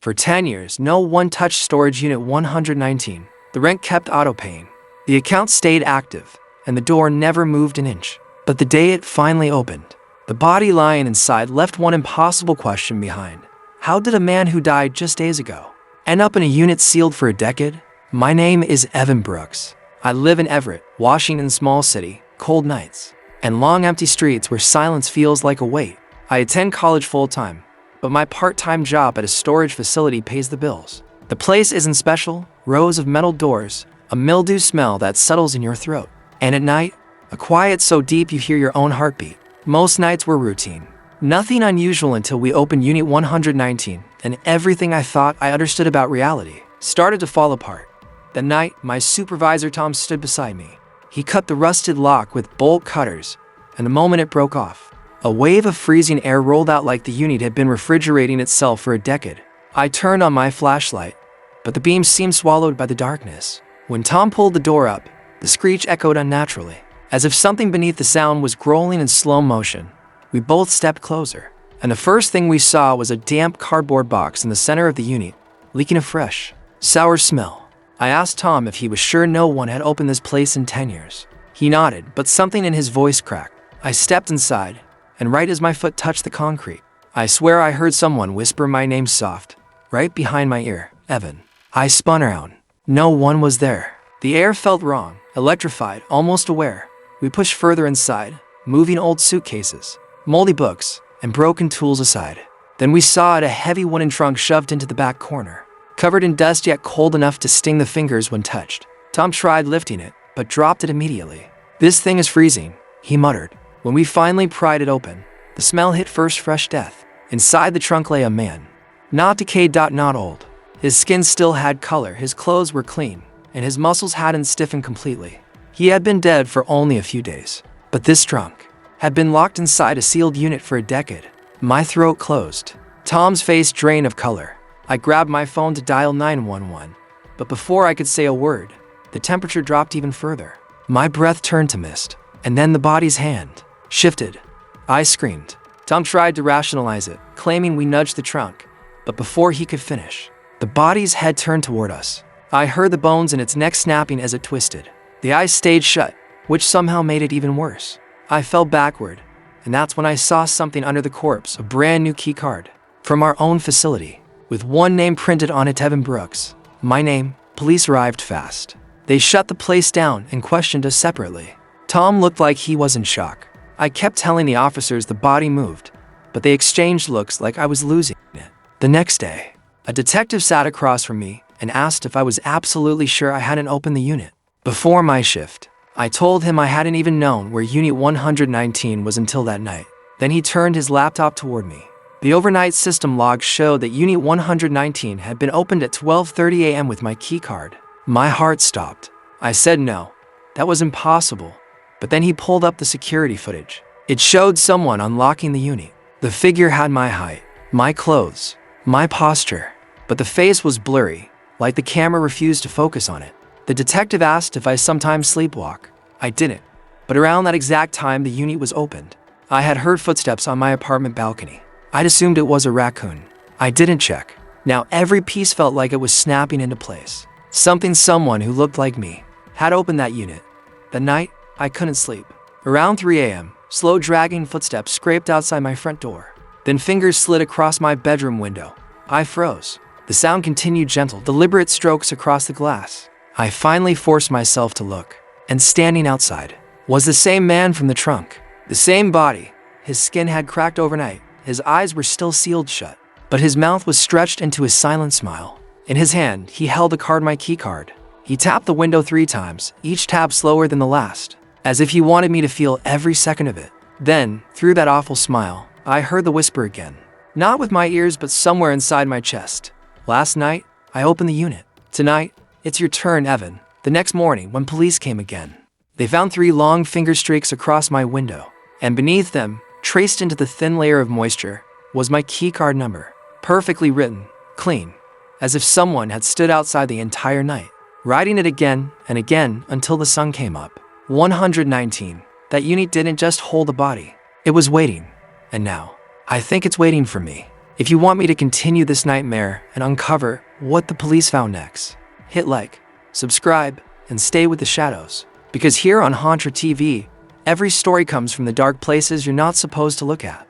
For 10 years, no one-touched storage unit 119. The rent kept auto-paying. The account stayed active, and the door never moved an inch. But the day it finally opened, the body lying inside left one impossible question behind. How did a man who died just days ago end up in a unit sealed for a decade? My name is Evan Brooks. I live in Everett, Washington, small city, cold nights, and long empty streets where silence feels like a weight. I attend college full-time, but my part-time job at a storage facility pays the bills. The place isn't special, rows of metal doors, a mildew smell that settles in your throat, and at night, a quiet so deep you hear your own heartbeat. Most nights were routine. Nothing unusual until we opened Unit 119, and everything I thought I understood about reality started to fall apart. That night, my supervisor Tom stood beside me. He cut the rusted lock with bolt cutters, and the moment it broke off, a wave of freezing air rolled out like the unit had been refrigerating itself for a decade. I turned on my flashlight, but the beam seemed swallowed by the darkness. When Tom pulled the door up, the screech echoed unnaturally, as if something beneath the sound was growling in slow motion. We both stepped closer, and the first thing we saw was a damp cardboard box in the center of the unit, leaking a fresh, sour smell. I asked Tom if he was sure no one had opened this place in 10 years. He nodded, but something in his voice cracked. I stepped inside, and right as my foot touched the concrete, I swear I heard someone whisper my name soft, right behind my ear, Evan. I spun around. No one was there. The air felt wrong, electrified, almost aware. We pushed further inside, moving old suitcases, moldy books, and broken tools aside. Then we saw a heavy wooden trunk shoved into the back corner, covered in dust yet cold enough to sting the fingers when touched. Tom tried lifting it, but dropped it immediately. "This thing is freezing," he muttered. When we finally pried it open, the smell hit first fresh death. Inside the trunk lay a man. Not decayed, not old. His skin still had color, his clothes were clean, and his muscles hadn't stiffened completely. He had been dead for only a few days. But this trunk had been locked inside a sealed unit for a decade. My throat closed. Tom's face drained of color. I grabbed my phone to dial 911, but before I could say a word, the temperature dropped even further. My breath turned to mist, and then the body's hand shifted. I screamed. Tom tried to rationalize it, claiming we nudged the trunk, but before he could finish, the body's head turned toward us. I heard the bones in its neck snapping as it twisted. The eyes stayed shut, which somehow made it even worse. I fell backward, and that's when I saw something under the corpse, a brand new key card from our own facility, with one name printed on it, Evan Brooks. My name. Police arrived fast. They shut the place down and questioned us separately. Tom looked like he was in shock. I kept telling the officers the body moved, but they exchanged looks like I was losing it. The next day, a detective sat across from me and asked if I was absolutely sure I hadn't opened the unit. Before my shift, I told him I hadn't even known where Unit 119 was until that night. Then he turned his laptop toward me. The overnight system logs showed that Unit 119 had been opened at 12:30 a.m. with my keycard. My heart stopped. I said no, that was impossible. But then he pulled up the security footage. It showed someone unlocking the unit. The figure had my height, my clothes, my posture, but the face was blurry, like the camera refused to focus on it. The detective asked if I sometimes sleepwalk. I didn't, but around that exact time the unit was opened. I had heard footsteps on my apartment balcony. I'd assumed it was a raccoon. I didn't check. Now every piece felt like it was snapping into place. Someone who looked like me had opened that unit. That night, I couldn't sleep. Around 3 a.m., slow dragging footsteps scraped outside my front door. Then fingers slid across my bedroom window. I froze. The sound continued, gentle, deliberate strokes across the glass. I finally forced myself to look, and standing outside was the same man from the trunk. The same body. His skin had cracked overnight. His eyes were still sealed shut, but his mouth was stretched into a silent smile. In his hand, he held a card, my key card. He tapped the window 3 times, each tap slower than the last, as if he wanted me to feel every second of it. Then, through that awful smile, I heard the whisper again. Not with my ears, but somewhere inside my chest. Last night, I opened the unit. Tonight, it's your turn, Evan. The next morning, when police came again, they found 3 long finger streaks across my window, and beneath them, traced into the thin layer of moisture, was my keycard number, perfectly written, clean, as if someone had stood outside the entire night, writing it again and again until the sun came up. 119. That unit didn't just hold a body. It was waiting. And now, I think it's waiting for me. If you want me to continue this nightmare and uncover what the police found next, hit like, subscribe, and stay with the shadows. Because here on Hauntra TV, every story comes from the dark places you're not supposed to look at.